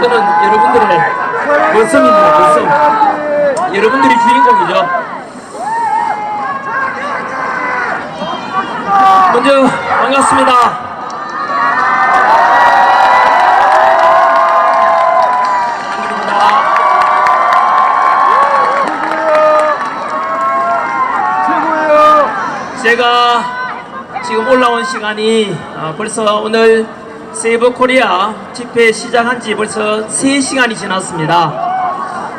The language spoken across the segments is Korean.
저는 여러분들의 거성입니다. 거성. 여러분들이 주인공이죠. 먼저 반갑습니다. 제가 지금 올라온 시간이 벌써 오늘 세이브 코리아 집회 시작한 지 벌써 3시간이 지났습니다.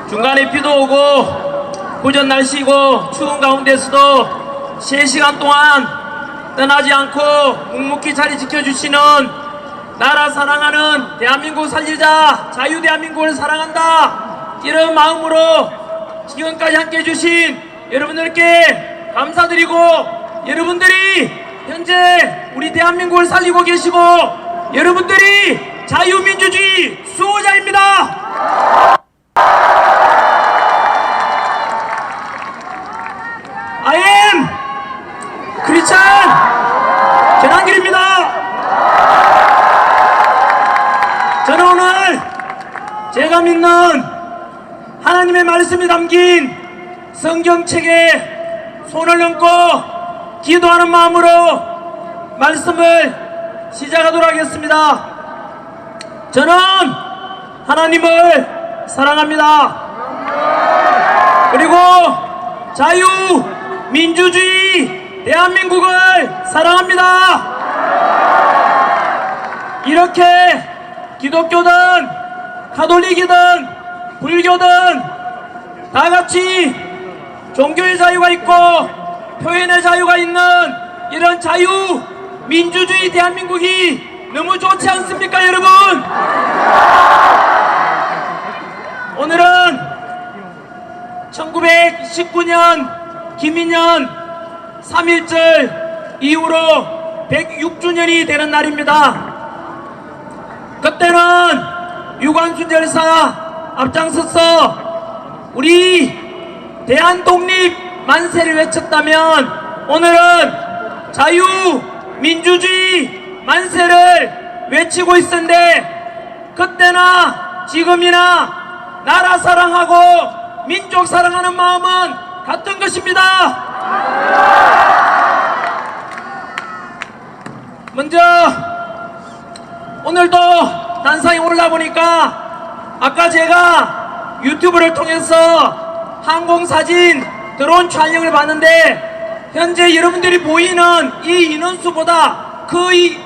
중간에 비도 오고 구전 날씨고 추운 가운데서도 3시간 동안 떠나지 않고 묵묵히 자리 지켜주시는 나라 사랑하는 대한민국 살리자 자유 대한민국을 사랑한다 이런 마음으로 지금까지 함께 해주신 여러분들께 감사드리고, 여러분들이 현재 우리 대한민국을 살리고 계시고 여러분들이 자유민주주의 수호자입니다. I am 크리스찬 전한길입니다. 저는 오늘 제가 믿는 하나님의 말씀이 담긴 성경책에 손을 얹고 기도하는 마음으로 말씀을 시작하도록 하겠습니다. 저는 하나님을 사랑합니다. 그리고 자유민주주의 대한민국을 사랑합니다. 이렇게 기독교든 가톨릭이든 불교든 다같이 종교의 자유가 있고 표현의 자유가 있는 이런 자유민주주의 대한민국이 너무 좋지 않습니까, 여러분? 오늘은 1919년 김인년 3.1절 이후로 106주년이 되는 날입니다. 그때는 유관순 열사 앞장서서 우리 대한독립 만세를 외쳤다면 오늘은 자유민주주의 만세를 외치고 있었는데, 그때나 지금이나 나라 사랑하고 민족 사랑하는 마음은 같은 것입니다. 먼저 오늘도 단상에 올라보니까 아까 제가 유튜브를 통해서 항공사진 드론 촬영을 봤는데 현재 여러분들이 보이는 이 인원수보다 거의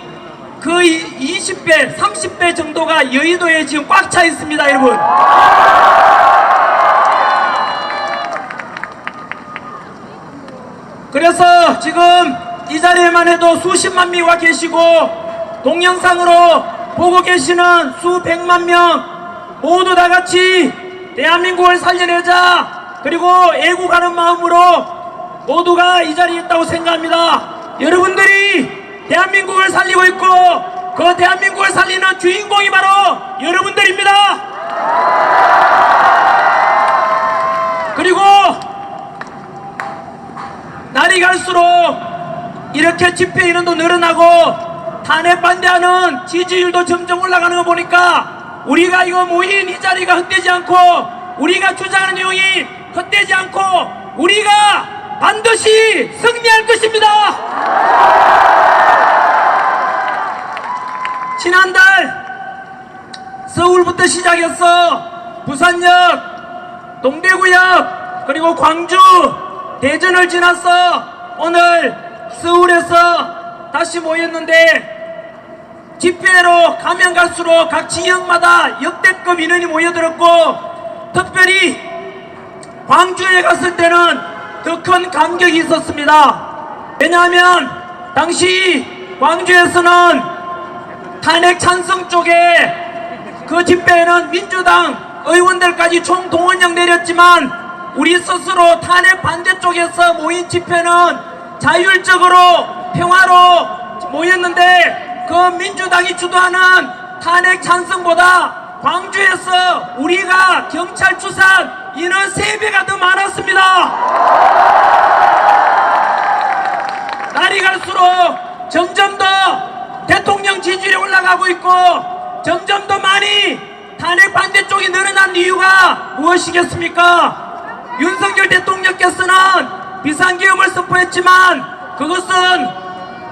20배, 30배 정도가 여의도에 지금 꽉 차 있습니다, 여러분. 그래서 지금 이 자리에만 해도 수십만 명이 와 계시고 동영상으로 보고 계시는 수백만 명 모두 다 같이 대한민국을 살려내자, 그리고 애국하는 마음으로 모두가 이 자리에 있다고 생각합니다. 여러분들이 대한민국을 살리고 있고 그 대한민국을 살리는 주인공이 바로 여러분들입니다. 그리고 날이 갈수록 이렇게 집회 인원도 늘어나고 탄핵 반대하는 지지율도 점점 올라가는 거 보니까 우리가 이거 모인 이 자리가 헛되지 않고 우리가 주장하는 내용이 헛되지 않고 우리가 반드시 승리할 것입니다. 지난달 서울부터 시작해서 부산역, 동대구역, 그리고 광주, 대전을 지나서 오늘 서울에서 다시 모였는데, 집회로 가면 갈수록 각 지역마다 역대급 인원이 모여들었고 특별히 광주에 갔을 때는 더 큰 감격이 있었습니다. 왜냐하면 당시 광주에서는 탄핵 찬성 쪽에 그 집회에는 민주당 의원들까지 총동원령 내렸지만 우리 스스로 탄핵 반대 쪽에서 모인 집회는 자율적으로 평화로 모였는데, 그 민주당이 주도하는 탄핵 찬성보다 광주에서 우리가 경찰 추산 인원 3배가 더 많았습니다. 날이 갈수록 점점 더 대통령 지지율이 올라가고 있고 점점 더 많이 탄핵 한 이유가 무엇이겠습니까? 윤석열 대통령께서는 비상계엄을 선포했지만 그것은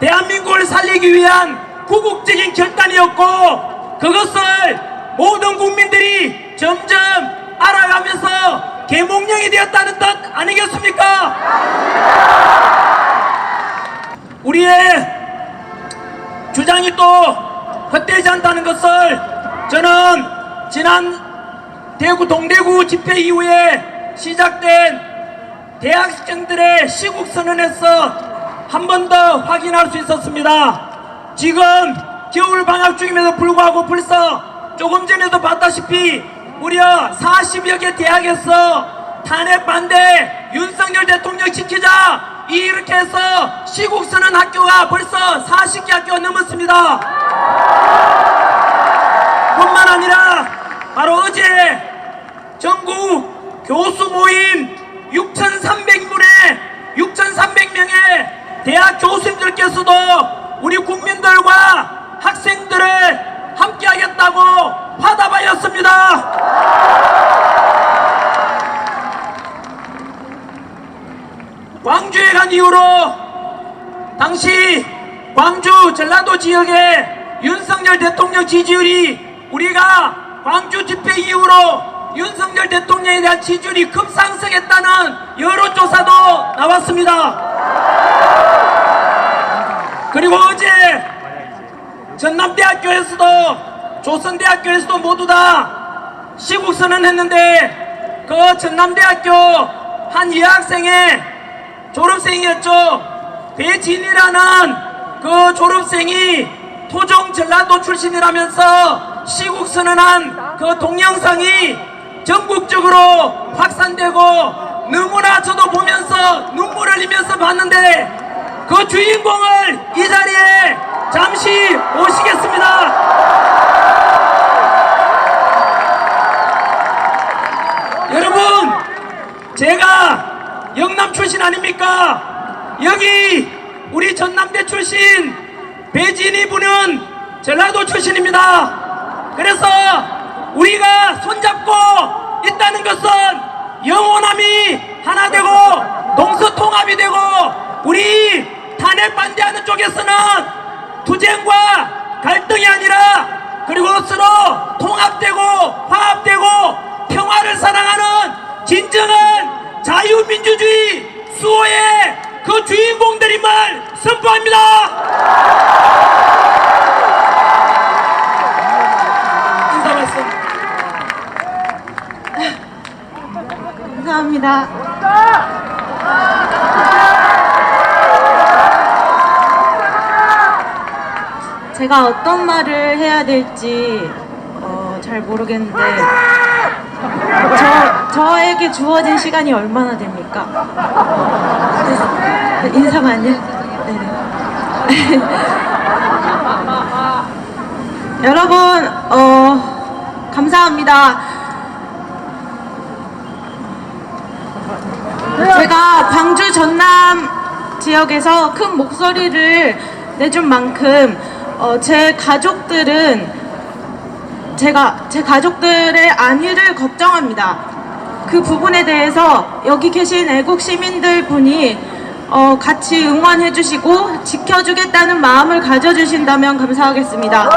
대한민국을 살리기 위한 구국적인 결단이었고 그것을 모든 국민들이 점점 알아가면서 계몽령이 되었다는 뜻 아니겠습니까? 우리의 주장이 또 헛되지 않다는 것을 저는 지난 대구 동대구 집회 이후에 시작된 대학생들의 시국선언에서 한 번 더 확인할 수 있었습니다. 지금 겨울 방학 중임에도 불구하고 벌써 조금 전에도 봤다시피 무려 40여 개 대학에서 탄핵 반대 윤석열 대통령 지키자 이렇게 해서 시국선언 학교가 벌써 40개 학교가 넘었습니다. 뿐만 아니라 바로 어제 전국 교수 모임 6,300명의 대학 교수님들께서도 우리 국민들과 학생들을 함께하겠다고 화답하였습니다. 광주에 간 이후로 당시 광주 전라도 지역의 윤석열 대통령 지지율이 우리가 광주 집회 이후로 윤석열 대통령에 대한 지지율이 급상승했다는 여론조사도 나왔습니다. 그리고 어제 전남대학교에서도 조선대학교에서도 모두 다 시국선언 했는데 그 전남대학교 한 여학생의 졸업생이었죠. 배진이라는 그 졸업생이 토종 전라도 출신이라면서 시국선언한 그 동영상이 전국적으로 확산되고 너무나 저도 보면서 눈물을 흘리면서 봤는데 그 주인공을 이 자리에 잠시 모시겠습니다. 여러분, 제가 영남 출신 아닙니까? 여기 우리 전남대 출신 배진이 분은 전라도 출신입니다. 그래서 우리가 손잡고 있다는 것은 영원함이 하나 되고 동서통합이 되고 우리 탄핵 반대하는 쪽에서는 투쟁과 갈등이 아니라 그리고 서로 통합되고 화합되고 평화를 사랑하는 진정한 자유민주주의 수호의 그 주인공들임을 선포합니다. 인사 말씀. 감사합니다. 제가 어떤 말을 해야 될지 잘 모르겠는데 저에게 주어진 시간이 얼마나 됩니까? 인사만요? 네네. 여러분 감사합니다. 제가 광주 전남 지역에서 큰 목소리를 내준 만큼 제 가족들의 안위를 걱정합니다. 그 부분에 대해서 여기 계신 애국 시민들 분이 같이 응원해 주시고 지켜주겠다는 마음을 가져주신다면 감사하겠습니다.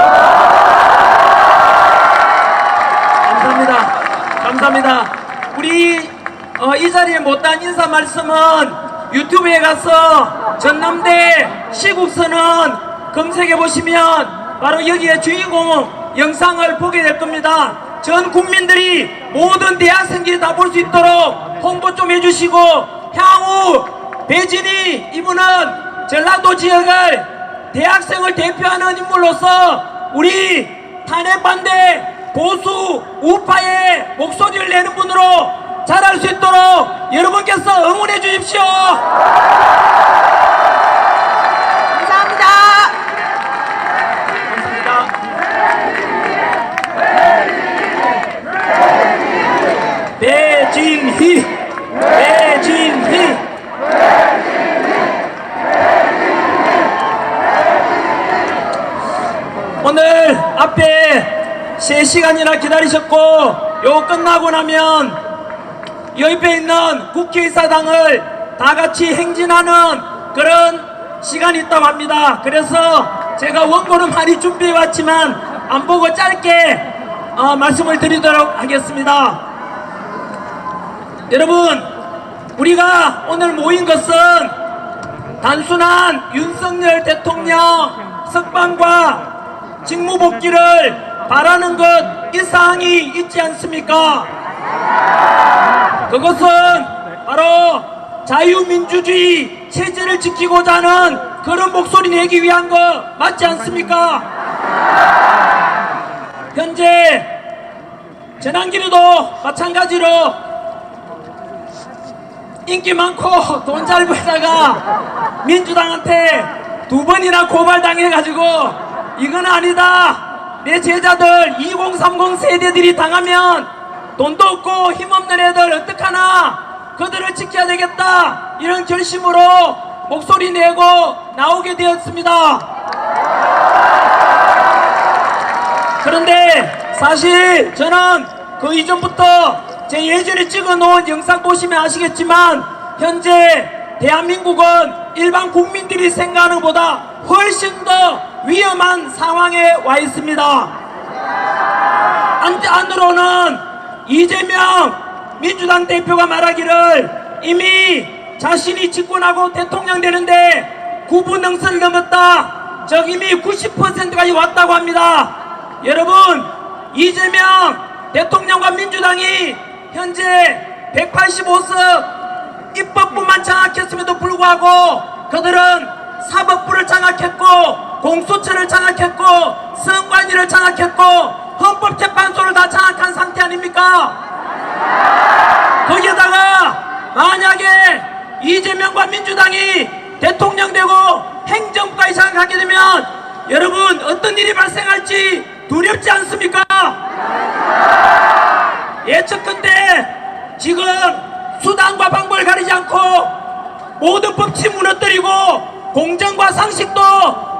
감사합니다. 감사합니다. 우리 이 자리에 못한 인사 말씀은 유튜브에 가서 전남대 시국선언 검색해 보시면 바로 여기에 주인공 영상을 보게 될 겁니다. 전 국민들이 모든 대학생들이 다 볼 수 있도록 홍보 좀 해주시고 향후 배진이 이분은 전라도 지역을 대학생을 대표하는 인물로서 우리 탄핵 반대 보수 우파의 목소리를 내는 분으로 자랄 수 있도록 여러분께서 응원해 주십시오. 감사합니다. 배진희. 오늘 앞에 3시 4시간이나 기다리셨고 요 끝나고 나면 옆에 있는 국회의사당을 다 같이 행진하는 그런 시간이 있다고 합니다. 그래서 제가 원고는 많이 준비해 왔지만 안 보고 짧게 말씀을 드리도록 하겠습니다. 여러분, 우리가 오늘 모인 것은 단순한 윤석열 대통령 석방과 직무복귀를 바라는 것 이 사항이 있지 않습니까? 그것은 바로 자유민주주의 체제를 지키고자 하는 그런 목소리 내기 위한 거 맞지 않습니까? 현재 전환기류도 마찬가지로 인기 많고 돈 잘 벌다가 민주당한테 2번이나 고발당해가지고 이건 아니다, 내 제자들 2030 세대들이 당하면 돈도 없고 힘없는 애들 어떡하나, 그들을 지켜야 되겠다, 이런 결심으로 목소리 내고 나오게 되었습니다. 그런데 사실 저는 그 이전부터 제 예전에 찍어 놓은 영상 보시면 아시겠지만 현재 대한민국은 일반 국민들이 생각하는 것보다 훨씬 더 위험한 상황에 와 있습니다. 안으로는 이재명 민주당 대표가 말하기를 이미 자신이 집권하고 대통령 되는데 9분능선을 넘었다, 저 이미 90%까지 왔다고 합니다. 여러분, 이재명 대통령과 민주당이 현재 185석 입법부만 장악했음에도 불구하고 그들은 사법부를 장악했고 공수처를 장악했고 선관위를 장악했고 헌법재판소를 다 장악한 상태 아닙니까? 거기에다가 만약에 이재명과 민주당이 대통령 되고 행정부까지 장악하게 되면 여러분 어떤 일이 발생할지 두렵지 않습니까? 예측컨대 지금 수단과 방법을 가리지 않고 모든 법칙 무너뜨리고 공정과 상식도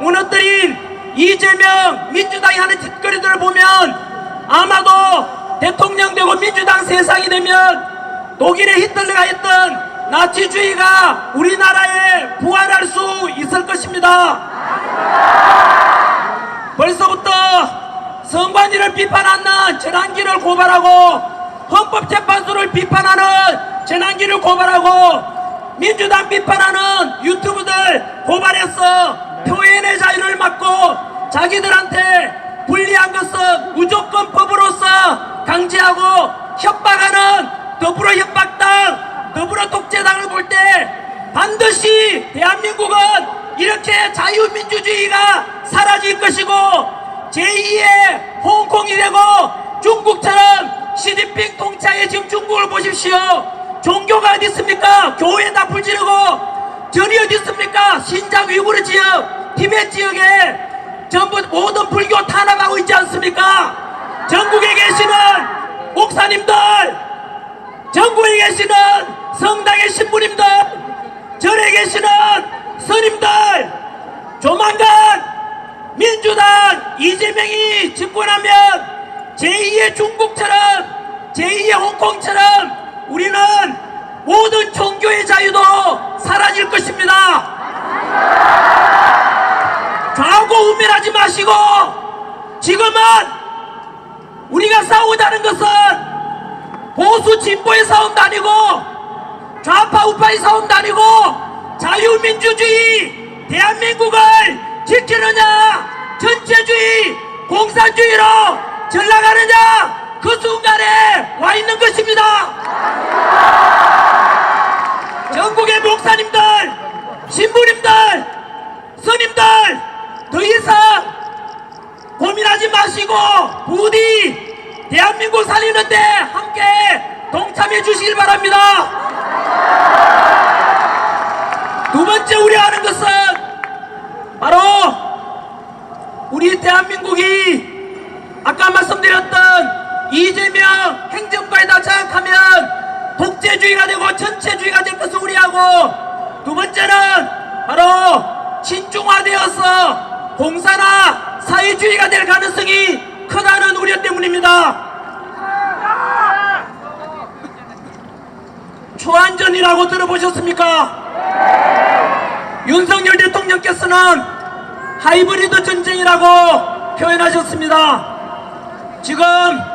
무너뜨린 이재명 민주당이 하는 짓거리들을 보면 아마도 대통령 되고 민주당 세상이 되면 독일의 히틀러가 했던 나치주의가 우리나라에 부활할 수 있을 것입니다. 벌써부터 선관위를 비판하는 전환기를 고발하고 헌법재판소를 비판하는 전환기를 고발하고 민주당 비판하는 유튜브들 고발해서 표현의 자유를 막고 자기들한테 불리한 것은 무조건 법으로서 강제하고 협박하는 더불어 협박당, 더불어 독재당을 볼 때 반드시 대한민국은 이렇게 자유민주주의가 사라질 것이고 제2의 홍콩이 되고 중국처럼 시진핑 통치하에 지금 중국을 보십시오. 종교가 어디 있습니까? 교회에다 불 지르고 절이 어디 있습니까? 신장 위구르 지역, 티베트 지역에 전부 모든 불교 탄압하고 있지 않습니까? 전국에 계시는 목사님들, 전국에 계시는 성당의 신부님들, 절에 계시는 스님들, 조만간 민주당 이재명이 집권하면 제2의 중국처럼 제2의 홍콩처럼 우리는 모든 종교의 자유도 사라질 것입니다. 좌우고 우면하지 마시고 지금은 우리가 싸우자는 것은 보수 진보의 싸움도 아니고 좌파 우파의 싸움도 아니고 자유민주주의 대한민국을 지키느냐 전체주의 공산주의로 전락하느냐 그 순간에 와 있는 것입니다. 전국의 목사님들, 신부님들, 스님들 더 이상 고민하지 마시고 부디 대한민국 살리는데 함께 동참해 주시길 바랍니다. 두 번째 우려하는 것은 바로 우리 대한민국이 아까 말씀드렸던 이재명 행정부에다 장악하면 독재주의가 되고 전체주의가 될 것을 우려하고, 두 번째는 바로 친중화되어서 공산화 사회주의가 될 가능성이 크다는 우려 때문입니다. 초안전이라고 들어보셨습니까? 윤석열 대통령께서는 하이브리드 전쟁이라고 표현하셨습니다. 지금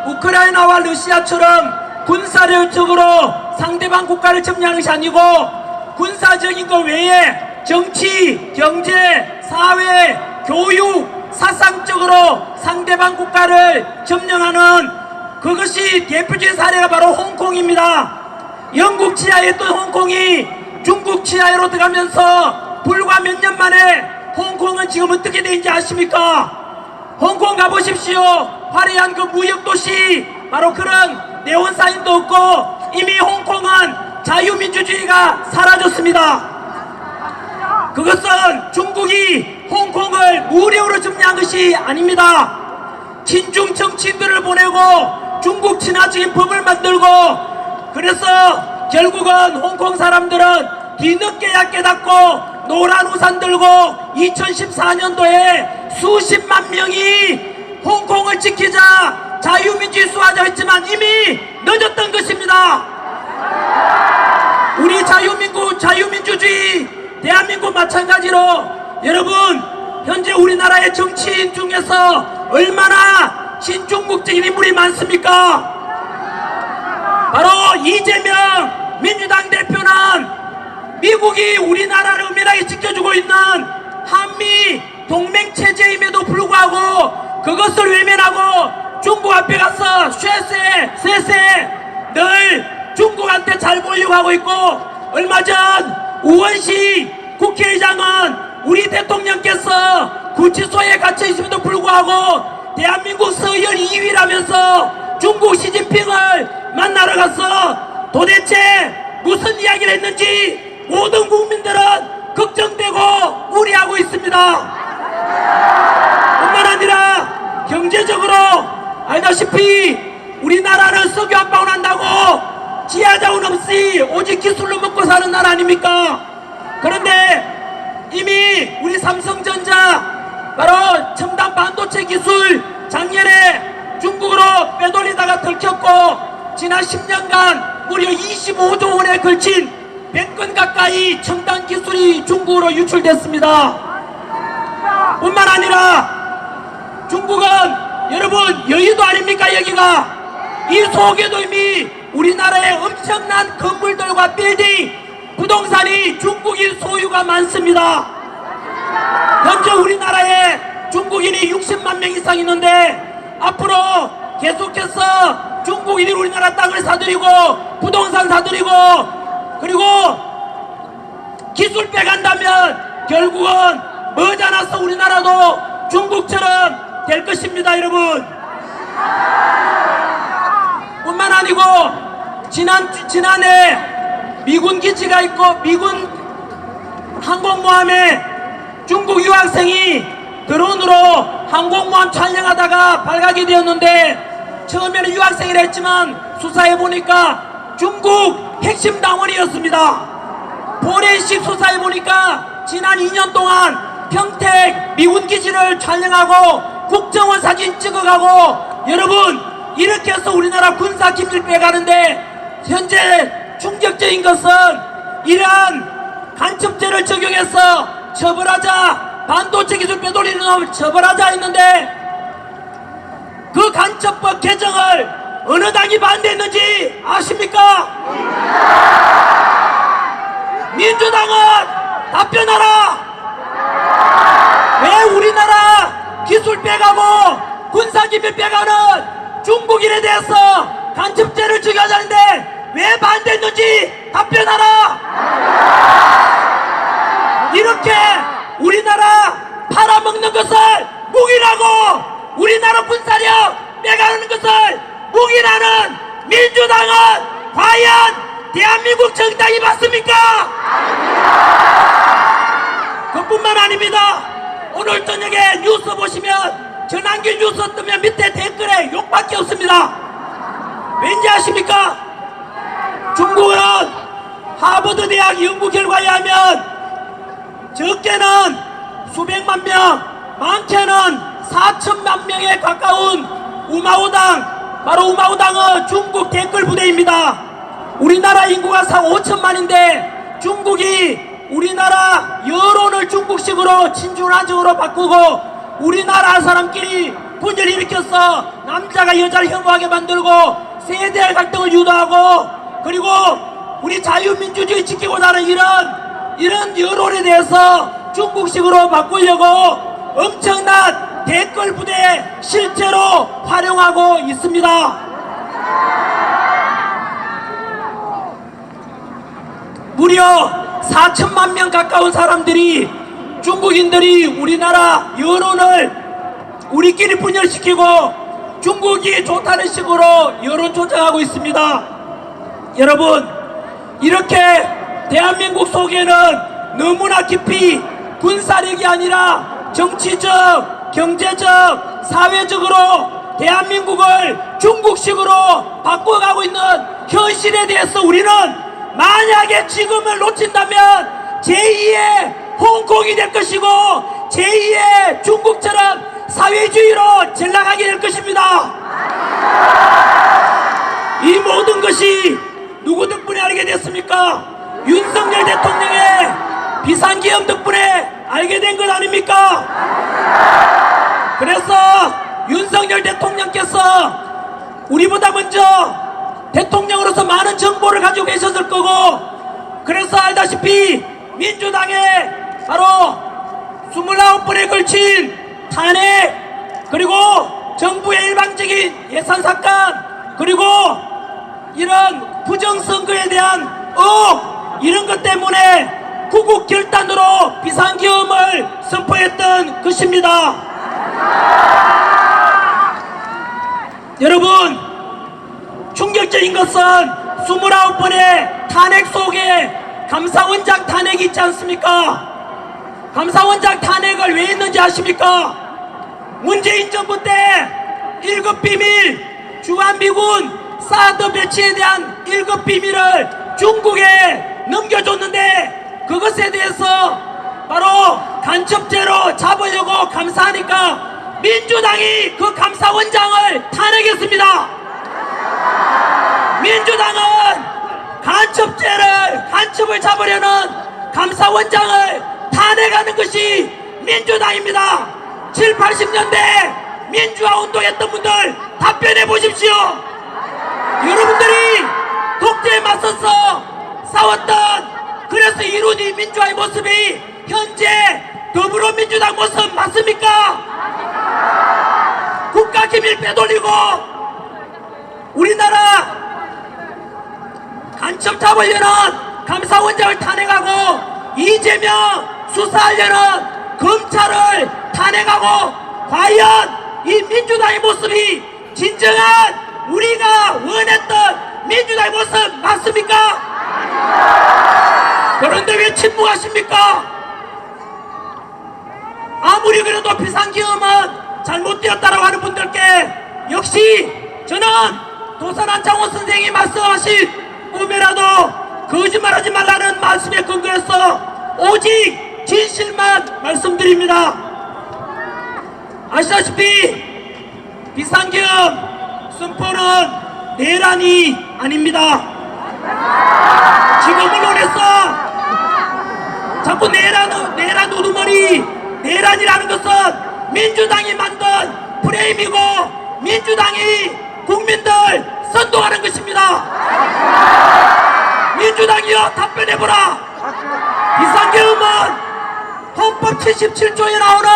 우크라이나와 러시아처럼 군사력적으로 상대방 국가를 점령하는 것이 아니고 군사적인 것 외에 정치, 경제, 사회, 교육, 사상적으로 상대방 국가를 점령하는 그것이 대표적인 사례가 바로 홍콩입니다. 영국 치하에 있던 홍콩이 중국 치하로 들어가면서 불과 몇 년 만에 홍콩은 지금 어떻게 되는지 아십니까? 홍콩 가보십시오. 화려한 그 무역도시 바로 그런 네온사인도 없고 이미 홍콩은 자유민주주의가 사라졌습니다. 그것은 중국이 홍콩을 무력으로 점령한 것이 아닙니다. 친중 정치인들을 보내고 중국 친화적인 법을 만들고 그래서 결국은 홍콩 사람들은 뒤늦게야 깨닫고 노란 우산 들고 2014년도에 수십만 명이 홍콩을 지키자 자유민주주의 수하자 했지만 이미 늦었던 것입니다. 우리 자유민주주의 대한민국 마찬가지로 여러분 현재 우리나라의 정치인 중에서 얼마나 친중국적인 인물이 많습니까? 바로 이재명 민주당 대표는 미국이 우리나라를 은밀하게 지켜주고 있는 한미 동맹체제임에도 불구하고 그것을 외면하고 중국 앞에 가서 쇠세 늘 중국한테 잘 보이려고 하고 있고 얼마 전 우원식 국회의장은 우리 대통령께서 구치소에 갇혀 있음에도 불구하고 대한민국 서열 2위라면서 중국 시진핑을 만나러 갔어. 도대체 무슨 이야기를 했는지 모든 국민들은 걱정되고 우려하고 있습니다. 뿐만 아니라 경제적으로 알다시피 우리나라는 석유 압박을 한다고 지하자원 없이 오직 기술로 먹고 사는 나라 아닙니까? 그런데 이미 우리 삼성전자 바로 첨단 반도체 기술 작년에 중국으로 빼돌리다가 들켰고 지난 10년간 무려 25조 원에 걸친 100건 가까이 첨단 기술이 중국으로 유출됐습니다. 뿐만 아니라 중국은 여러분 여의도 아닙니까? 여기가 이 속에도 이미 우리나라의 엄청난 건물들과 빌딩 부동산이 중국인 소유가 많습니다. 현재 우리나라에 중국인이 60만 명 이상 있는데 앞으로 계속해서 중국인이 우리나라 땅을 사들이고 부동산 사들이고 그리고 기술 빼간다면 결국은 머지않아서 우리나라도 중국처럼 될 것입니다. 여러분 뿐만 아니고 지난해 미군 기지가 있고 미군 항공모함에 중국 유학생이 드론으로 항공모함 촬영하다가 발각이 되었는데 처음에는 유학생이라 했지만 수사해보니까 중국 핵심 당원이었습니다. 포렌식 수사해보니까 지난 2년 동안 평택 미군 기지를 촬영하고 국정원 사진 찍어가고 여러분 이렇게 해서 우리나라 군사 기밀 빼가는데 현재 충격적인 것은 이러한 간첩죄를 적용해서 처벌하자 반도체 기술 빼돌리는 놈을 처벌하자 했는데 그 간첩법 개정을 어느 당이 반대했는지 아십니까? 민주당은 답변하라. 왜 우리나라 기술 빼가고 군사기밀 빼가는 중국인에 대해서 간첩죄를 적용하자는데 왜 반대했는지 답변하라. 이렇게 우리나라 팔아먹는 것을 묵인하고 우리나라 군사력 빼가는 것을 묵인하는 민주당은 과연 대한민국 정당이 맞습니까? 그뿐만 아닙니다. 오늘 저녁에 뉴스 보시면 전환길 뉴스 뜨면 밑에 댓글에 욕밖에 없습니다. 왠지 아십니까? 중국은 하버드 대학 연구 결과에 하면 적게는 수백만 명, 많게는 4천만 명에 가까운 우마오당, 바로 우마오당은 중국 댓글 부대입니다. 우리나라 인구가 5천만인데 중국이 우리나라 여론을 중국식으로 친중한적으로 바꾸고 우리나라 사람끼리 분열을 일으켜서 남자가 여자를 혐오하게 만들고 세대 갈등을 유도하고 그리고 우리 자유민주주의 지키고자 하는 이런 여론에 대해서 중국식으로 바꾸려고 엄청난 댓글 부대 실제로 활용하고 있습니다. 무려 4천만 명 가까운 사람들이 중국인들이 우리나라 여론을 우리끼리 분열시키고 중국이 좋다는 식으로 여론 조작하고 있습니다. 여러분, 이렇게 대한민국 속에는 너무나 깊이 군사력이 아니라 정치적, 경제적, 사회적으로 대한민국을 중국식으로 바꿔가고 있는 현실에 대해서 우리는 만약에 지금을 놓친다면 제2의 홍콩이 될 것이고 제2의 중국처럼 사회주의로 전락하게 될 것입니다. 이 모든 것이 누구 덕분에 알게 됐습니까? 윤석열 대통령의 비상계엄 덕분에 알게 된 것 아닙니까? 그래서 윤석열 대통령께서 우리보다 먼저 대통령으로서 많은 정보를 가지고 계셨을 거고, 그래서 알다시피 민주당의 바로 29번에 걸친 탄핵, 그리고 정부의 일방적인 예산 삭감, 그리고 이런 부정선거에 대한 의혹, 이런 것 때문에 구국 결단으로 비상계엄을 선포했던 것입니다. 여러분, 충격적인 것은 29번의 탄핵 속에 감사원장 탄핵이 있지 않습니까? 감사원장 탄핵을 왜 했는지 아십니까? 문재인 정부 때 1급 비밀, 주한미군 사드 배치에 대한 1급 비밀을 중국에 넘겨줬는데 그것에 대해서 바로 간첩죄로 잡으려고 감사하니까 민주당이 그 감사원장을 탄핵했습니다. 민주당은 간첩을 잡으려는 감사원장을 탄핵하는 것이 민주당입니다. 7, 80년대 민주화 운동했던 분들 답변해 보십시오. 여러분들이 독재에 맞서서 싸웠던, 그래서 이룬 이 민주화의 모습이 현재 더불어민주당 모습 맞습니까? 국가기밀 빼돌리고 우리나라 간첩 잡으려는 감사원장을 탄핵하고 이재명 수사하려는 검찰을 탄핵하고, 과연 이 민주당의 모습이 진정한 우리가 원했던 민주당의 모습 맞습니까? 그런데 왜 침묵하십니까? 아무리 그래도 비상계엄은 잘못되었다라고 하는 분들께 역시 저는 도산한 장호 선생이 말씀하신 꿈이라도 거짓말하지 말라는 말씀에 근거해서 오직 진실만 말씀드립니다. 아시다시피 비상계엄 선포는 내란이 아닙니다. 지금 언론에서 자꾸 내란 우두머리, 내란이라는 것은 민주당이 만든 프레임이고 민주당이 국민들 선동하는 것입니다. 민주당이여 답변해보라. 비상계엄은 헌법 77조에 나오는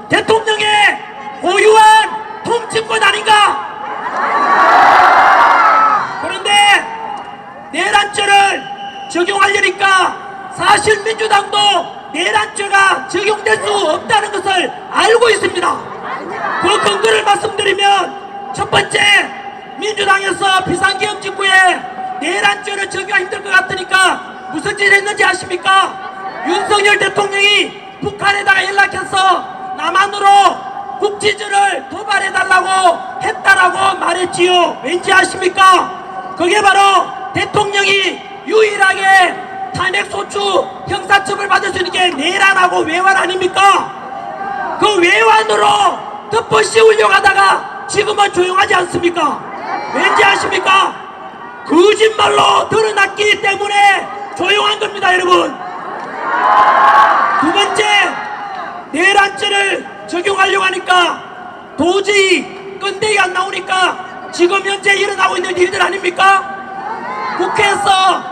대통령의 고유한 통치권 아닌가? 그런데 내란죄를 적용하려니까 사실 민주당도 내란죄가 적용될 수 없다는 것을 알고 있습니다. 그 근거를 말씀드리면, 첫 번째, 민주당에서 비상계엄 직후에 내란죄를 적용하기 힘들 것 같으니까 무슨 짓을 했는지 아십니까? 윤석열 대통령이 북한에다가 연락해서 남한으로 국지전을 도발해달라고 했다라고 말했지요. 왠지 아십니까? 그게 바로 대통령이 유일하게 탄핵소추 형사처벌 받을 수 있는 게 내란하고 외환 아닙니까? 그 외환으로 덮어 씌우려고 하다가 지금은 조용하지 않습니까? 왠지 아십니까? 거짓말로 드러났기 때문에 조용한 겁니다, 여러분. 두 번째, 내란죄를 적용하려고 하니까 도저히 끈데기 안 나오니까 지금 현재 일어나고 있는 일들 아닙니까? 국회에서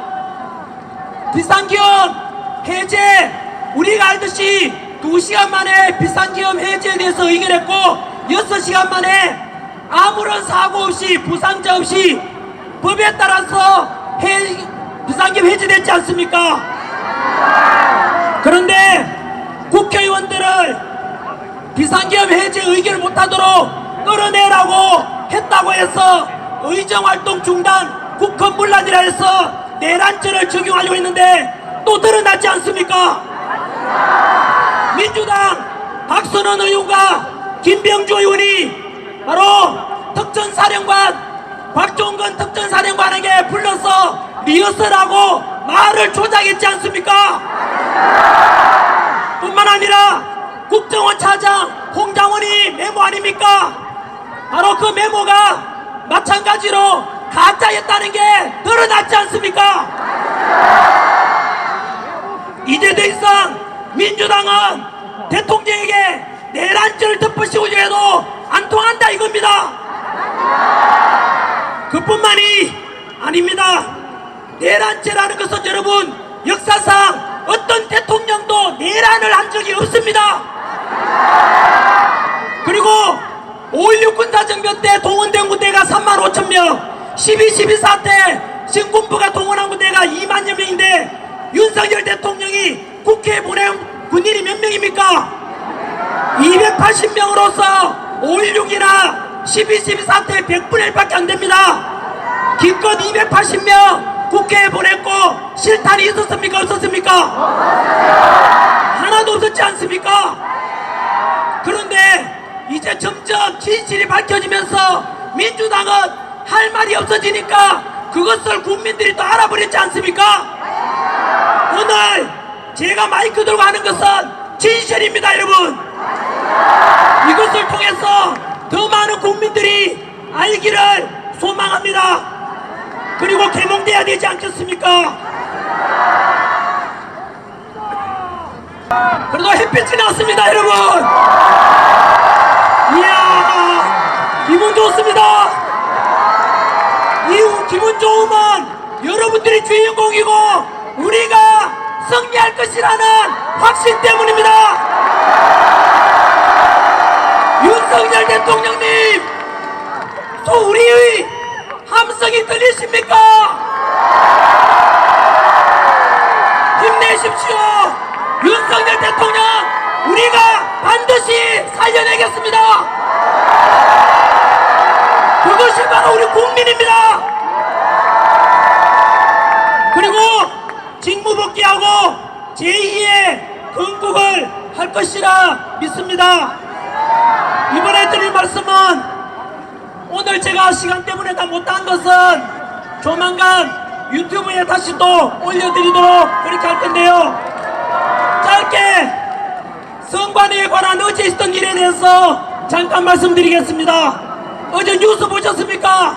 비상계엄 해제, 우리가 알듯이 2시간 만에 비상계엄 해제에 대해서 의결했고 6시간 만에 아무런 사고 없이 부상자 없이 법에 따라서 비상계엄 해제됐지 않습니까? 그런데 국회의원들을 비상계엄 해제 의결을 못하도록 끌어내라고 했다고 해서 의정활동 중단, 국헌 문란이라 해서 내란죄를 적용하려고 했는데 또 드러났지 않습니까? 민주당 박선원 의원과 김병주 의원이 바로 특전사령관 박종건 특전사령관에게 불러서 리허설하고 말을 조작했지 않습니까? 뿐만 아니라 국정원 차장 홍장원이 메모 아닙니까? 바로 그 메모가 마찬가지로 가짜였다는 게 드러났지 않습니까? 이제 더 이상 민주당은 대통령에게 내란죄를 덮으시고자 해도 안 통한다 이겁니다. 그뿐만이 아닙니다. 내란죄라는 것은 여러분 역사상 어떤 대통령도 내란을 한 적이 없습니다. 그리고 5.16 군사정변 때 동원된 군대가 35,000명, 12.12 사태 신군부가 동원한 군대가 2만여 명인데 윤석열 대통령이 국회에 보낸 군인이 몇 명입니까? 280명으로서 5.16이나 12.12 사태 100분의 1밖에 안 됩니다. 기껏 280명 국회에 보냈고 실탄이 있었습니까? 없었습니까? 하나도 없었지 않습니까? 그런데 이제 점점 진실이 밝혀지면서 민주당은 할 말이 없어지니까 그것을 국민들이 또 알아버렸지 않습니까? 오늘 제가 마이크 들고 하는 것은 진실입니다, 여러분. 이것을 통해서 더 많은 국민들이 알기를 소망합니다. 그리고 개몽돼야 되지 않겠습니까? 그래도 햇빛이 났습니다, 여러분. 이야, 기분 좋습니다. 이 기분 좋으면 여러분들이 주인공이고 우리가 승리할 것이라는 확신 때문입니다. 윤석열 대통령님, 또 우리의 함성이 들리십니까? 힘내십시오. 윤석열 대통령, 우리가 반드시 살려내겠습니다. 그것이 바로 우리 국민입니다. 그리고 직무복귀하고 제2의 건국을 할 것이라 믿습니다. 이번에 드릴 말씀은 오늘 제가 시간 때문에 다 못한 것은 조만간 유튜브에 다시 또 올려드리도록 그렇게 할 텐데요. 짧게 선관위에 관한 어제 있었던 일에 대해서 잠깐 말씀드리겠습니다. 어제 뉴스 보셨습니까?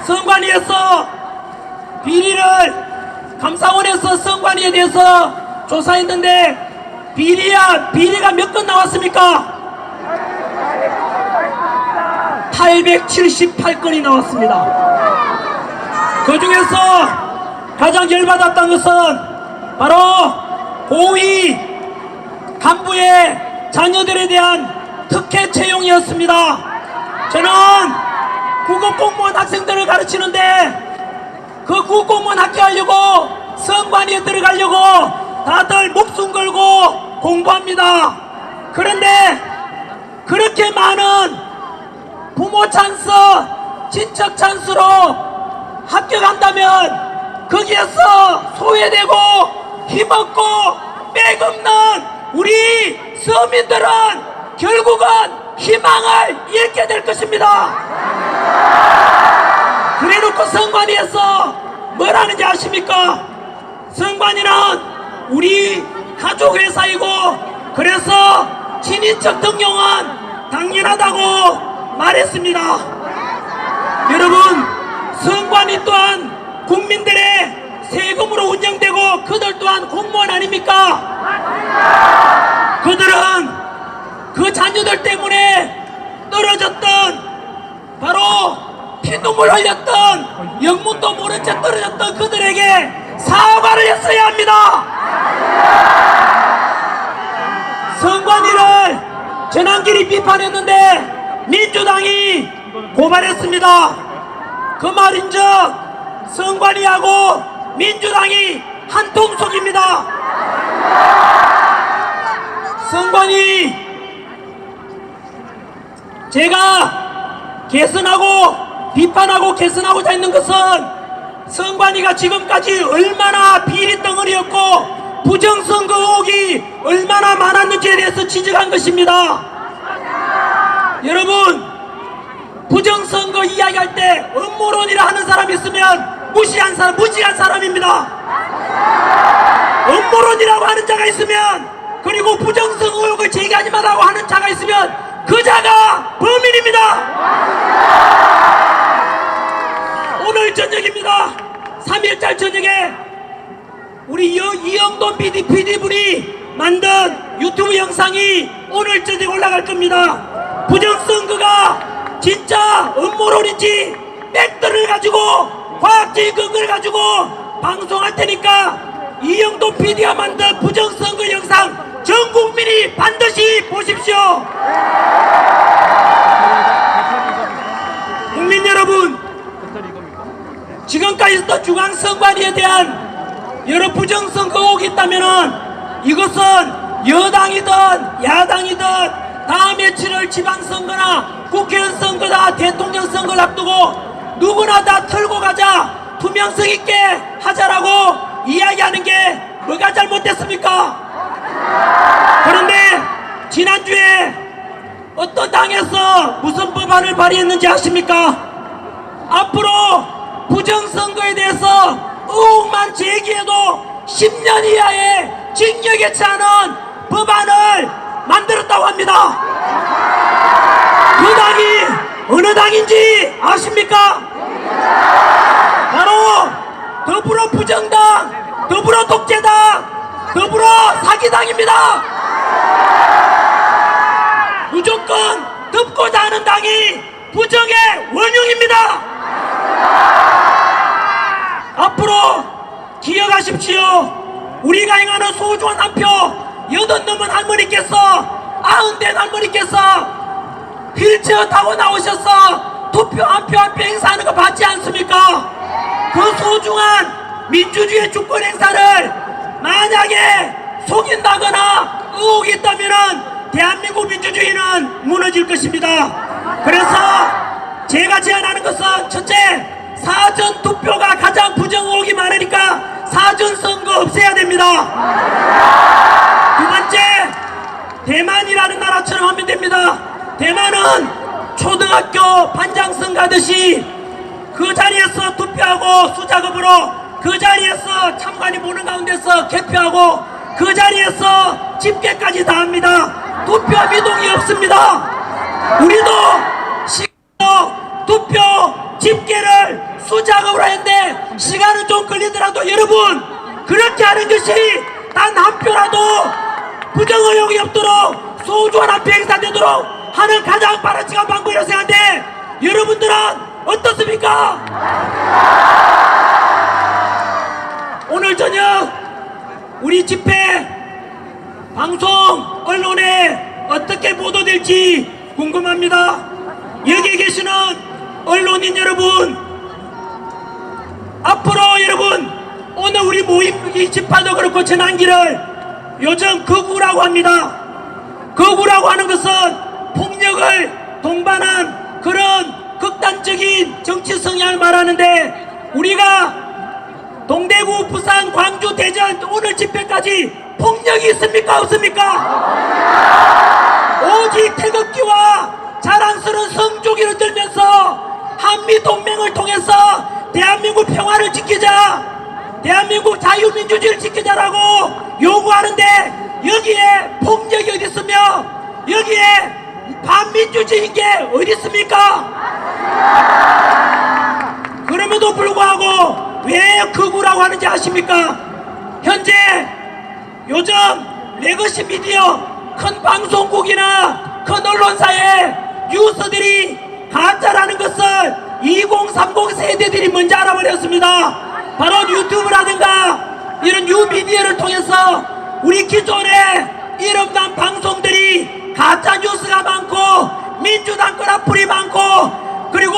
선관위에서 비리를 감사원에서 선관위에 대해서 조사했는데 비리가 몇 건 나왔습니까? 878건이 나왔습니다. 그 중에서 가장 열받았던 것은 바로 고위 간부의 자녀들에 대한 특혜 채용이었습니다. 저는 국어공무원 학생들을 가르치는데 그 국어공무원 합격하려고 선관위에 들어가려고 다들 목숨 걸고 공부합니다. 그런데 그렇게 많은 부모 찬스, 친척 찬스로 합격한다면 거기에서 소외되고 힘없고 빼없는 우리 서민들은 결국은 희망을 잃게 될 것입니다. 그래놓고 선관위에서 뭘 하는지 아십니까? 선관위는 우리 가족회사이고 그래서 친인척 등용은 다 당연하다고 말했습니다. 여러분, 선관위 또한 국민들의 세금으로 운영되고 그들 또한 공무원 아닙니까? 그들은 그 자녀들 때문에 떨어졌던, 바로 피눈물 흘렸던, 영문도 모른 채 떨어졌던 그들에게 사과를 했어야 합니다. 선관위를 전환길이 비판했는데 민주당이 고발했습니다. 그 말인즉 선관위하고 민주당이 한 통속입니다. 선관위, 제가 개선하고 비판하고 개선하고자 했는 것은 선관위가 지금까지 얼마나 비리 덩어리였고 부정선거 의혹이 얼마나 많았는지에 대해서 지적한 것입니다. 여러분, 부정선거 이야기할 때 음모론이라 하는 사람이 있으면 무시한 사람입니다. 음모론이라고 하는 자가 있으면, 그리고 부정선거 의혹을 제기하지 말라고 하는 자가 있으면 그 자가 범인입니다. 오늘 저녁입니다. 3일절 저녁에 우리 이영돈 PD분이 만든 유튜브 영상이 오늘 저녁에 올라갈 겁니다. 부정선거가 진짜 음모론인지 팩트를 가지고 과학적인 근거를 가지고 방송할 테니까 이영돈 PD가 만든 부정선거 영상 전 국민이 반드시 보십시오. 국민 여러분, 지금까지 있었던 중앙선관위에 대한 여러 부정선거 의혹이 있다면은 이것은 여당이든 야당이든 다음에 치를 지방선거나 국회의원 선거나 대통령 선거를 앞두고 누구나 다 털고 가자, 투명성 있게 하자라고 이야기하는 게 뭐가 잘못됐습니까? 그런데 지난주에 어떤 당에서 무슨 법안을 발의했는지 아십니까? 앞으로 부정선거에 대해서 의혹만 제기해도 10년 이하의 징역에 처하는 법안을 만들었다고 합니다. 그 당이 어느 당인지 아십니까? 바로 더불어 부정당, 더불어 독재당, 더불어 사기당입니다. 무조건 덮고자 하는 당이 부정의 원흉입니다. 앞으로 기억하십시오. 우리가 행하는 소중한 한 표, 80 넘은 할머니께서, 90된 할머니께서 휠체어 타고 나오셔서 투표 한 표 한 표 행사하는 거 봤지 않습니까? 그 소중한 민주주의 주권 행사를 만약에 속인다거나 의혹이 있다면은 대한민국 민주주의는 무너질 것입니다. 그래서 제가 제안하는 것은, 첫째, 사전 투표가 가장 부정 의혹이 많으니까 사전 선거 없애야 됩니다. 두 번째, 대만이라는 나라처럼 하면 됩니다. 대만은 초등학교 반장선 가듯이 그 자리에서 투표하고 수작업으로 그 자리에서 참관이 보는 가운데서 개표하고 그 자리에서 집계까지 다 합니다. 투표 미동이 없습니다. 우리도 투표 집계를 수작업으로 했는데 시간은 좀 걸리더라도 여러분, 그렇게 하는 것이 단 한 표라도 부정 의혹이 없도록 소중한 한 표 행사되도록 하는 가장 바람직한 방법이라고 생각하는데 여러분들은 어떻습니까? 오늘 저녁 우리 집회 방송 언론에 어떻게 보도될지 궁금합니다. 여기 계시는 언론인 여러분, 앞으로 여러분, 오늘 우리 모임 이 집회도 그렇고 전환기를 요즘 극우라고 합니다. 극우라고 하는 것은 폭력을 동반한 그런 극단적인 정치 성향을 말하는데, 우리가 동대구, 부산, 광주, 대전 오늘 집회까지 폭력이 있습니까? 없습니까? 오직 태극기와 자랑스러운 성조기를 들면서 한미동맹을 통해서 대한민국 평화를 지키자, 대한민국 자유민주주의를 지키자라고 요구하는데 여기에 폭력이 어디 있으며 여기에 반민주주의인 게 어디 있습니까? 그럼에도 불구하고 왜 극우라고 하는지 아십니까? 현재 요즘 레거시 미디어 큰 방송국이나 큰 언론사의 뉴스들이 가짜라는 것을 2030 세대들이 먼저 알아버렸습니다. 바로 유튜브라든가 이런 뉴미디어를 통해서 우리 기존의 이름난 방송들이 가짜 뉴스가 많고 민주당 끄라풀이 많고 그리고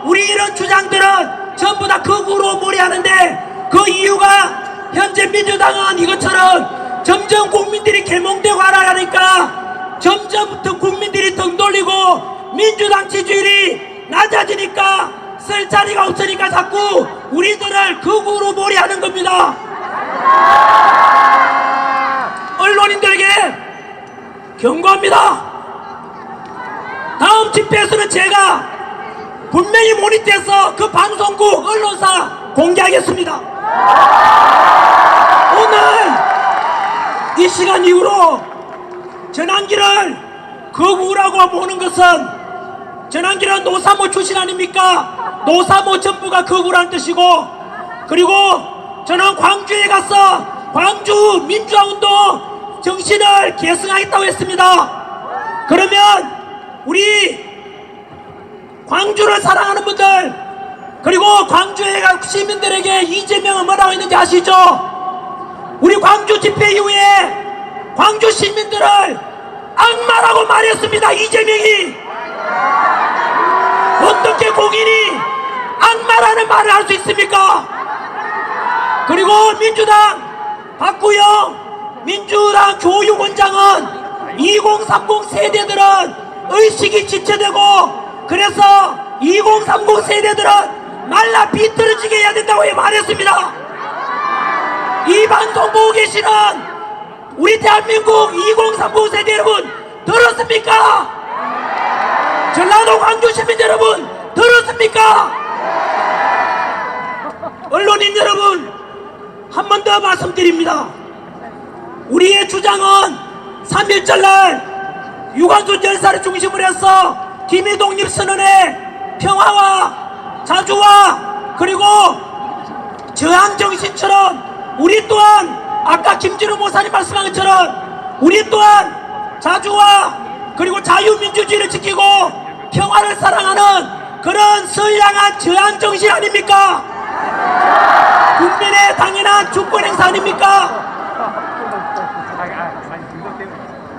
우리 이런 주장들은 전부 다 극우로 몰이하는데 그 이유가 현재 민주당은 이것처럼 점점 국민들이 개몽되고 알아가니까 점점부터 국민들이 등 돌리고 민주당 지지율이 낮아지니까 쓸 자리가 없으니까 자꾸 우리들을 극우로 몰이하는 겁니다. 언론인들에게 경고합니다. 다음 집회에서는 제가 분명히 모니터해서 그 방송국 언론사 공개하겠습니다. 오늘 이 시간 이후로 전환기를 극우라고 보는 것은 전환기는 노사모 출신 아닙니까? 노사모 전부가 극우라는 뜻이고 그리고 저는 광주에 가서 광주 민주화운동 정신을 계승하겠다고 했습니다. 그러면 우리 광주를 사랑하는 분들 그리고 광주의 시민들에게 이재명은 뭐라고 했는지 아시죠? 우리 광주 집회 이후에 광주 시민들을 악마라고 말했습니다. 이재명이 어떻게 공인이 악마라는 말을 할 수 있습니까? 그리고 민주당 박구영 민주당 교육원장은 2030 세대들은 의식이 지체되고 그래서 2030 세대들은 말라 비틀어지게 해야 된다고 말했습니다. 이 방송 보고 계시는 우리 대한민국 2030 세대 여러분 들었습니까? 전라도 광주 시민 여러분 들었습니까? 언론인 여러분 한 번 더 말씀드립니다. 우리의 주장은 3.1절날 유관순 열사를 중심으로 해서 김희독립 선언의 평화와 자주와 그리고 저항정신처럼 우리 또한 아까 김진우 목사님 말씀한 것처럼 우리 또한 자주와 그리고 자유민주주의를 지키고 평화를 사랑하는 그런 선량한 저항정신 아닙니까? 국민의 당연한 주권행사 아닙니까?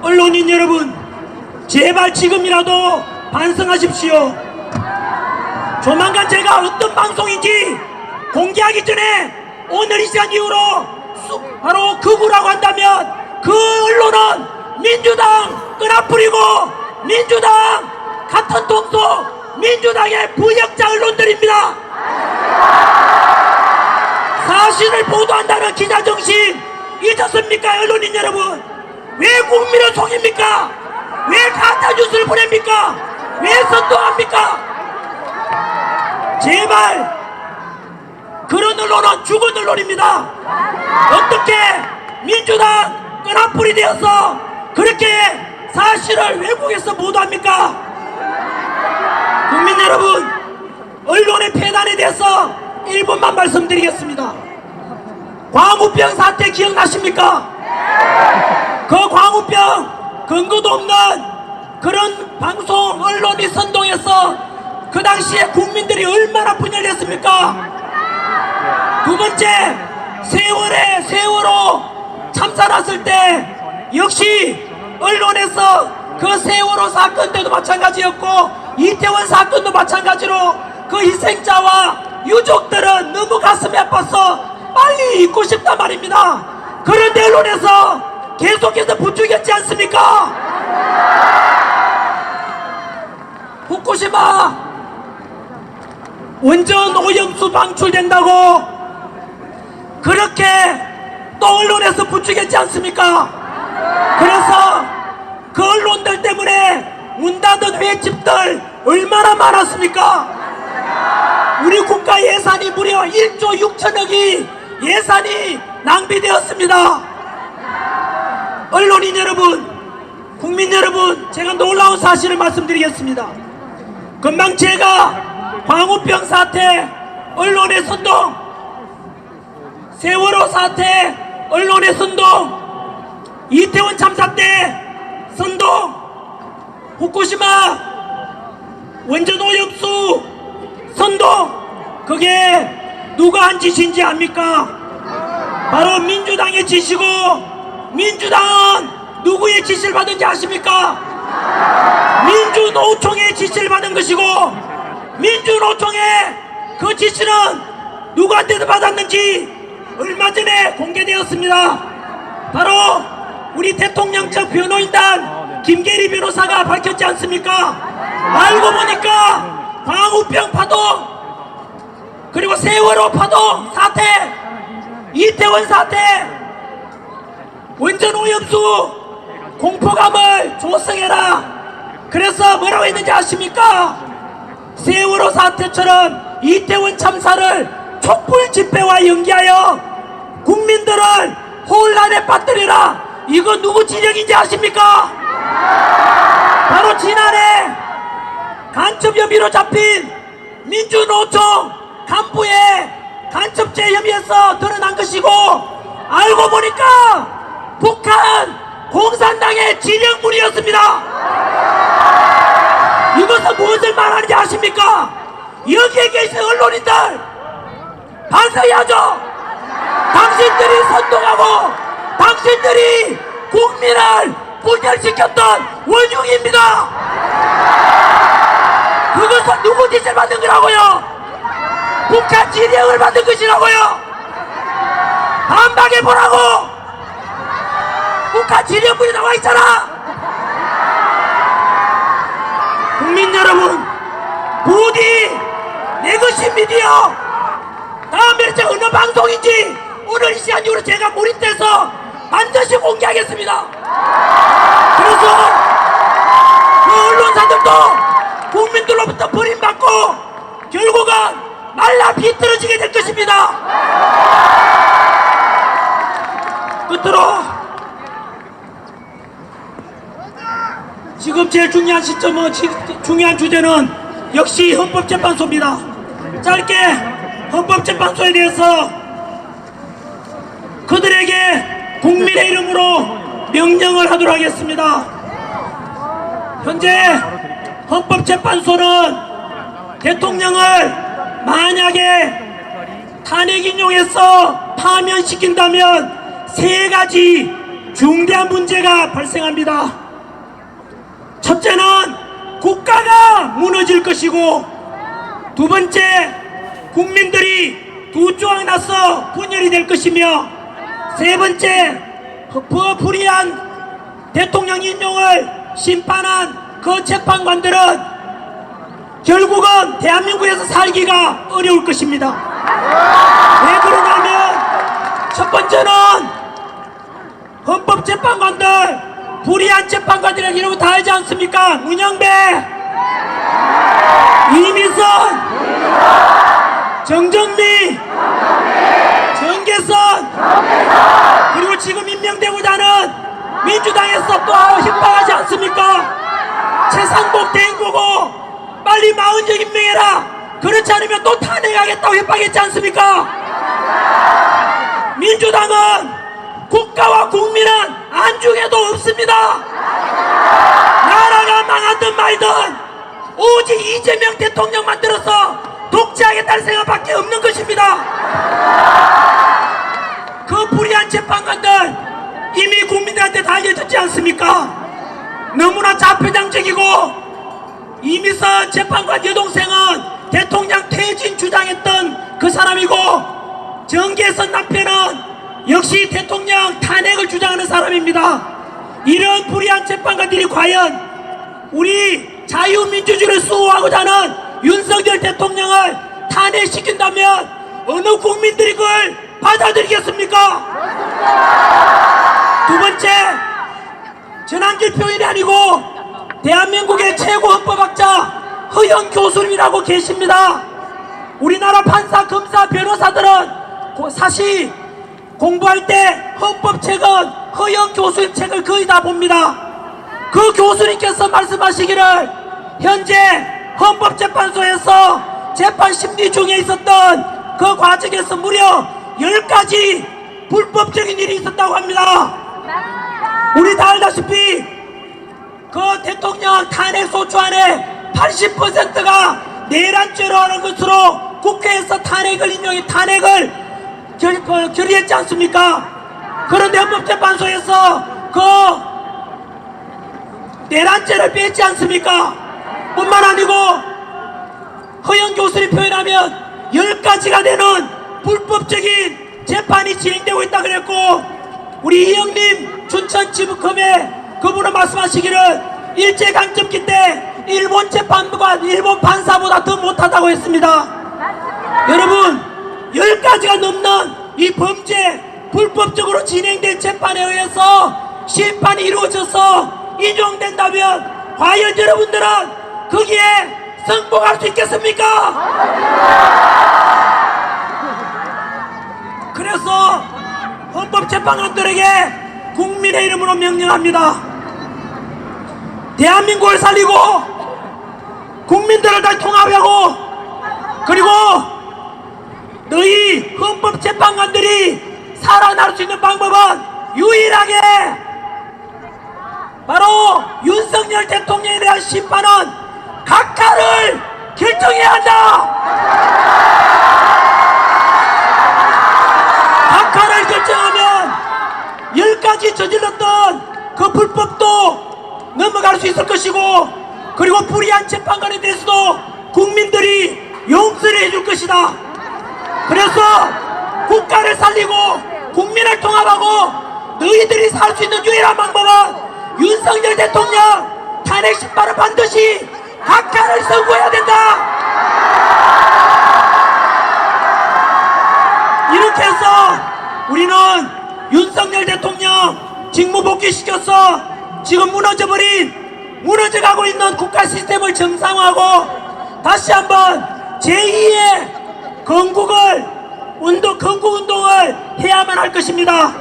언론인 여러분 제발 지금이라도 반성하십시오. 조만간 제가 어떤 방송인지 공개하기 전에 오늘 이 시간 이후로 바로 극우라고 한다면 그 언론은 민주당 끄라뿌리고 민주당 같은 동서 민주당의 부역자 언론들입니다. 사실을 보도한다는 기자정신 잊었습니까? 언론인 여러분 왜 국민을 속입니까? 왜 가짜뉴스를 보냅니까? 왜 선동합니까? 제발 그런 언론은 죽은 언론입니다. 어떻게 민주당 끈앞풀이 되어서 그렇게 사실을 왜곡해서 보도합니까? 국민 여러분 언론의 폐단에 대해서 1분만 말씀드리겠습니다. 광우병 사태 기억나십니까? 그 광우병 근거도 없는 그런 방송 언론이 선동해서 그 당시에 국민들이 얼마나 분열을 했습니까? 두 번째 세월호 참사 났을 때 역시 언론에서 그 세월호 사건 때도 마찬가지였고 이태원 사건도 마찬가지로 그 희생자와 유족들은 너무 가슴이 아파서 빨리 잊고 싶단 말입니다. 그런데 언론에서 계속해서 부추겼지 않습니까? 후쿠시마 원전 오염수 방출된다고 그렇게 또 언론에서 부추겼지 않습니까? 그래서 그 언론들 때문에 문 닫은 횟집들 얼마나 많았습니까? 우리 국가 예산이 무려 1조 6천억이 예산이 낭비되었습니다. 언론인 여러분 국민 여러분, 제가 놀라운 사실을 말씀드리겠습니다. 금방 제가 광우병 사태, 언론의 선동, 세월호 사태, 언론의 선동, 이태원 참사 때 선동, 후쿠시마 원전 오염수 선동, 그게 누가 한 짓인지 압니까? 바로 민주당의 짓이고, 민주당은 누구의 지시를 받은지 아십니까? 민주노총의 지시를 받은 것이고, 민주노총의 그 지시는 누구한테서 받았는지 얼마 전에 공개되었습니다. 바로 우리 대통령 측 변호인단 김계리 변호사가 밝혔지 않습니까? 알고 보니까 광우병 파동, 그리고 세월호 파동 사태, 이태원 사태, 원전 오염수 공포감을 조성해라. 그래서 뭐라고 했는지 아십니까? 세월호 사태처럼 이태원 참사를 촛불 집회와 연기하여 국민들을 혼란에 빠뜨리라. 이거 누구 지적인지 아십니까? 바로 지난해 간첩 혐의로 잡힌 민주노총 간부의 간첩죄 혐의에서 드러난 것이고, 알고 보니까 북한 공산당의 진영물이었습니다. 이것은 무엇을 말하는지 아십니까? 여기에 계신 언론인들 반성해야죠. 당신들이 선동하고 당신들이 국민을 분열시켰던 원흉입니다. 그것은 누구 짓을 받은 거라고요? 북한 지령을 받은 것이라고요. 반박해보라고. 북한 지령물이 나와 있잖아. 국민 여러분, 부디 내 것인 미디어, 다음에 제가 어느 방송인지 오늘 이 시간 이후로 제가 몰입돼서 반드시 공개하겠습니다. 그래서 그 언론사들도 국민들로부터 버림받고 결국은 말라 비틀어지게 될 것입니다. 끝으로 지금 제일 중요한 시점은, 중요한 주제는 역시 헌법재판소입니다. 짧게 헌법재판소에 대해서 그들에게 국민의 이름으로 명령을 하도록 하겠습니다. 현재 헌법재판소는 대통령을 만약에 탄핵 인용해서 파면시킨다면 세 가지 중대한 문제가 발생합니다. 첫째는 국가가 무너질 것이고, 두 번째 국민들이 두 조각 나서 분열이 될 것이며, 세 번째 불이한 대통령 인용을 심판한 그 재판관들은 결국은 대한민국에서 살기가 어려울 것입니다. 왜 그러냐면, 첫 번째는 헌법재판관들, 불의한 재판관들에게 이러고 다 알지 않습니까? 문영배, 이미선, 정정미, 정계선, 그리고 지금 임명되고자 하는 민주당에서 또 협박하지 않습니까? 최상복 대행보고 빨리 마흔정 임명해라. 그렇지 않으면 또 탄핵하겠다고 협박했지 않습니까? 민주당은 국가와 국민은 안중에도 없습니다. 나라가 망하든 말든 오직 이재명 대통령 만들어서 독재하겠다는 생각밖에 없는 것입니다. 그 불의한 재판관들 이미 국민들한테 다 알려졌지 않습니까? 너무나 자표장적이고, 이미선 재판관 여동생은 대통령 퇴진 주장했던 그 사람이고, 정계선 남편은 역시 대통령 탄핵을 주장하는 사람입니다. 이런 불의한 재판관들이 과연 우리 자유민주주의를 수호하고자 하는 윤석열 대통령을 탄핵시킨다면 어느 국민들이 그걸 받아들이겠습니까? 두 번째, 전한길 표현이 아니고 대한민국의 최고 헌법학자 허영 교수님이라고 계십니다. 우리나라 판사, 검사, 변호사들은 사실 공부할 때 헌법책은 허영 교수님 책을 거의 다 봅니다. 그 교수님께서 말씀하시기를 현재 헌법재판소에서 재판 심리 중에 있었던 그 과정에서 무려 10가지 불법적인 일이 있었다고 합니다. 우리 다 알다시피 그 대통령 탄핵 소추안의 80%가 내란죄로 하는 것으로 국회에서 탄핵을 결의했지 않습니까? 그런데 헌법재판소에서 그 내란죄를 뺐지 않습니까? 뿐만 아니고 허영 교수님 표현하면 10가지가 되는 불법적인 재판이 진행되고 있다 그랬고, 우리 이영님 춘천지법검에 그분은 말씀하시기를 일제강점기 때 일본 재판관, 일본 판사보다 더 못하다고 했습니다. 여러분, 10가지가 넘는 이 범죄, 불법적으로 진행된 재판에 의해서 심판이 이루어져서 인용된다면 과연 여러분들은 거기에 승복할 수 있겠습니까? 그래서 헌법재판관들에게 국민의 이름으로 명령합니다. 대한민국을 살리고 국민들을 다 통합하고, 그리고 너희 헌법재판관들이 살아날 수 있는 방법은 유일하게 바로 윤석열 대통령에 대한 심판은 각하를 결정해야 한다. 각하를 결정하면 10가지 저질렀던 그 불법도 넘어갈 수 있을 것이고, 그리고 불의한 재판관에 대해서도 국민들이 용서를 해줄 것이다. 그래서 국가를 살리고 국민을 통합하고 너희들이 살 수 있는 유일한 방법은 윤석열 대통령 탄핵 심판은 반드시 각하를 선고해야 된다. 이렇게 해서 우리는 윤석열 대통령 직무 복귀시켜서 지금 무너져가고 있는 국가 시스템을 정상화하고 다시 한번 제2의 건국운동을 해야만 할 것입니다.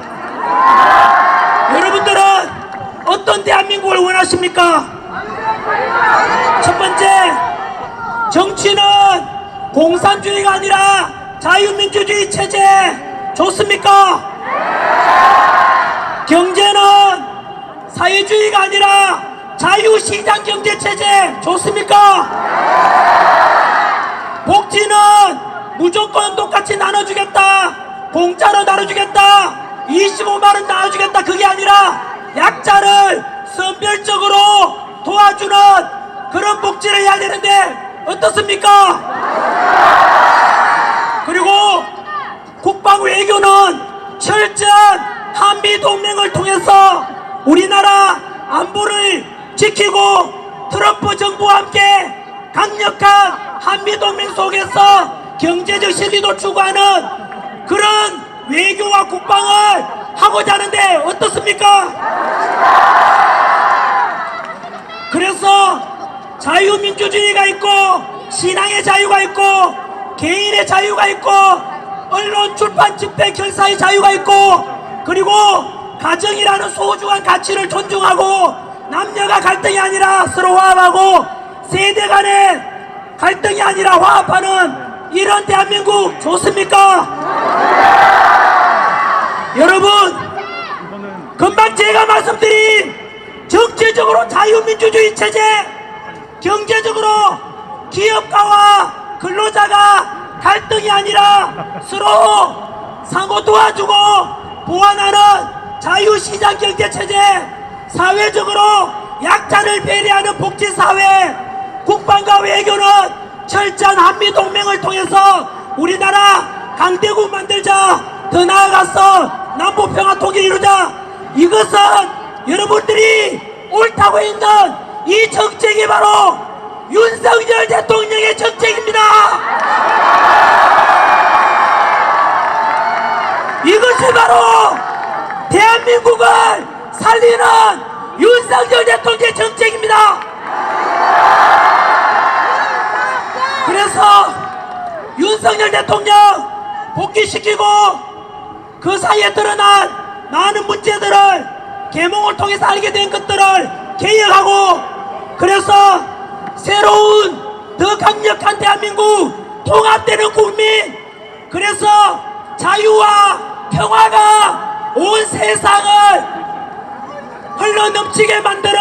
여러분들은 어떤 대한민국을 원하십니까? 첫 번째, 정치는 공산주의가 아니라 자유민주주의 체제 좋습니까? 경제는 사회주의가 아니라 자유시장 경제 체제 좋습니까? 복지는 무조건 똑같이 나눠주겠다, 공짜로 나눠주겠다, 25만원 나눠주겠다, 그게 아니라 약자를 선별적으로 도와주는 그런 복지를 해야 되는데 어떻습니까? 그리고 국방 외교는 철저한 한미동맹을 통해서 우리나라 안보를 지키고 트럼프 정부와 함께 강력한 한미동맹 속에서 경제적 실리도 추구하는 그런 외교와 국방을 하고자 하는데 어떻습니까? 그래서 자유민주주의가 있고 신앙의 자유가 있고 개인의 자유가 있고 언론 출판 집회 결사의 자유가 있고, 그리고 가정이라는 소중한 가치를 존중하고 남녀가 갈등이 아니라 서로 화합하고 세대 간의 갈등이 아니라 화합하는 이런 대한민국 좋습니까? 여러분, 금방 제가 말씀드린 정치적으로 자유민주주의 체제, 경제적으로 기업가와 근로자가 갈등이 아니라 서로 상호 도와주고 보완하는 자유시장 경제체제, 사회적으로 약자를 배려하는 복지사회, 국방과 외교는 철저한 한미동맹을 통해서 우리나라 강대국 만들자, 더 나아가서 남북평화 통일을 이루자. 이것은 여러분들이 옳다고 있는 이 정책이 바로 윤석열 대통령의 정책입니다. 이것이 바로 대한민국을 살리는 윤석열 대통령의 정책입니다. 그래서 윤석열 대통령 복귀시키고 그 사이에 드러난 많은 문제들을 계몽을 통해서 알게 된 것들을 개혁하고 그래서 새로운 더 강력한 대한민국 통합되는 국민 그래서 자유와 평화가 온 세상을 흘러넘치게 만드는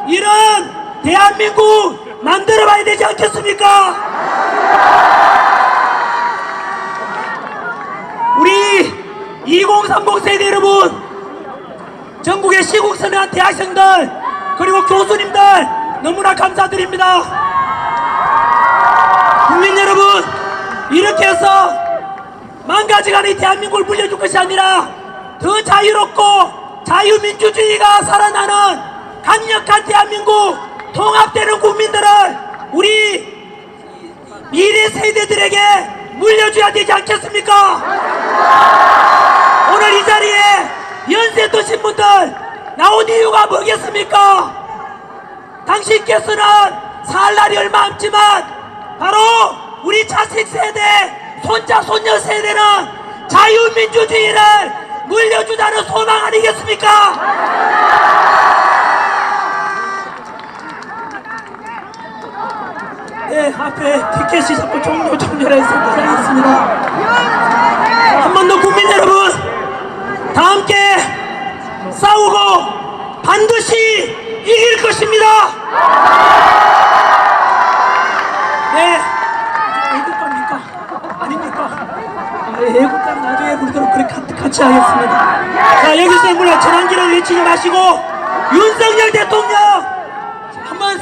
이런 대한민국 만들어봐야 되지 않겠습니까? 우리 2030 세대 여러분 전국의 시국선언한 대학생들 그리고 교수님들 너무나 감사드립니다. 국민 여러분 이렇게 해서 망가져가는 이 대한민국을 물려줄 것이 아니라 더 자유롭고 자유민주주의가 살아나는 강력한 대한민국 통합되는 국민들을 우리 미래 세대들에게 물려줘야 되지 않겠습니까? 오늘 이 자리에 연세 드신 분들 나온 이유가 뭐겠습니까? 당신께서는 살 날이 얼마 남지만 바로 우리 자식 세대, 손자, 손녀 세대는 자유민주주의를 물려주자는 소망 아니겠습니까? 네, 앞에 티켓이 자꾸 종료해서 고생하겠습니다. 한 번 더 국민 여러분, 다 함께 싸우고 반드시 이길 것입니다. 네, 애국가입니까? 아닙니까? 애국가는 나중에 부르도록 그렇게 같이 하겠습니다. 자, 여기서 물론 전환기를 외치지 마시고 윤석열 대통령 한번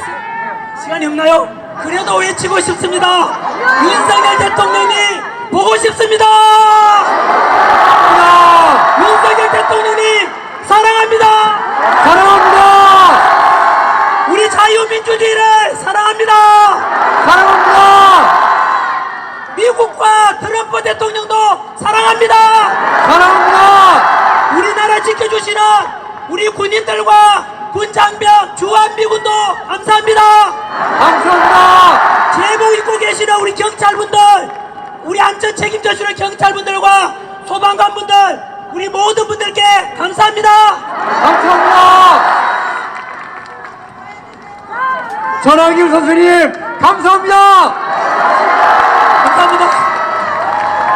시간이 없나요? 그래도 외치고 싶습니다. 윤석열 대통령이 보고 싶습니다. 윤석열 대통령님 사랑합니다. 사랑합니다. 우리 자유민주주의를 사랑합니다. 사랑합니다. 미국과 트럼프 대통령도 사랑합니다. 사랑합니다. 우리나라 지켜주시는 우리 군인들과 군장병 주한미군도 감사합니다. 감사합니다. 제복 입고 계시는 우리 경찰분들, 우리 안전 책임져 주는 경찰분들과 소방관분들, 우리 모든 분들께 감사합니다. 감사합니다. 전학규 선생님 감사합니다. 감사합니다.